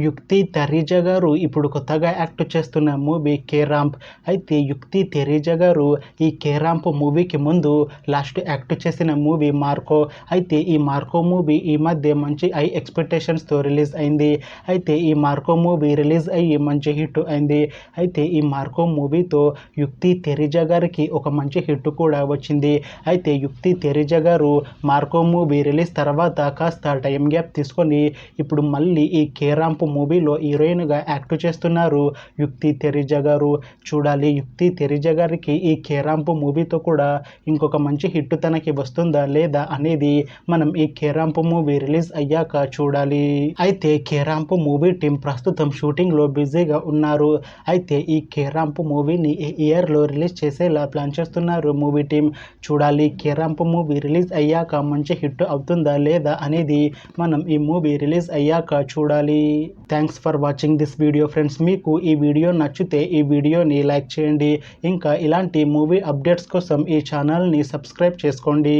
యుక్తి తరీజా గారు ఇప్పుడు కొత్తగా యాక్ట్ చేస్తున్న మూవీ కేరాంప్. అయితే యుక్తి తెరీజా గారు ఈ కేరాంప్ మూవీకి ముందు లాస్ట్ యాక్ట్ చేసిన మూవీ మార్కో. అయితే ఈ మార్కో మూవీ ఈ మధ్య మంచి హై ఎక్స్పెక్టేషన్స్తో రిలీజ్ అయింది. అయితే ఈ మార్కో మూవీ రిలీజ్ అయ్యి మంచి హిట్ అయింది. అయితే ఈ మార్కో మూవీతో యుక్తి తెరీజా గారికి ఒక మంచి హిట్ కూడా వచ్చింది. అయితే యుక్తి తెరీజా గారు మార్కో మూవీ రిలీజ్ తర్వాత కాస్త టైం గ్యాప్ తీసుకొని ఇప్పుడు మళ్ళీ ఈ కేరాంప్ మూవీలో హీరోయిన్గా యాక్ట్ చేస్తున్నారు యుక్తి తెరీజా గారు. చూడాలి యుక్తి తెరీజా గారికి ఈ కేరాంప్ మూవీతో కూడా ఇంకొక మంచి హిట్ తనకి వస్తుందా లేదా అనేది మనం ఈ కేరాంప్ మూవీ రిలీజ్ అయ్యాక చూడాలి. అయితే కేరాంప్ మూవీ టీం ప్రస్తుతం షూటింగ్లో బిజీగా ఉన్నారు. అయితే ఈ కేరాంప్ మూవీని ఈ ఇయర్లో రిలీజ్ చేసేలా ప్లాన్ చేస్తున్నారు మూవీ టీం. చూడాలి కేరాంప్ మూవీ రిలీజ్ అయ్యాక మంచి హిట్ అవుతుందా లేదా అనేది మనం ఈ మూవీ రిలీజ్ అయ్యాక చూడాలి. Thanks for watching this video friends. మీకు ఈ వీడియో నచ్చితే ఈ వీడియోని లైక్ చేయండి. ఇంకా ఇలాంటి మూవీ అప్డేట్స్ కోసం ఈ ఛానల్ని సబ్స్క్రైబ్ చేసుకోండి.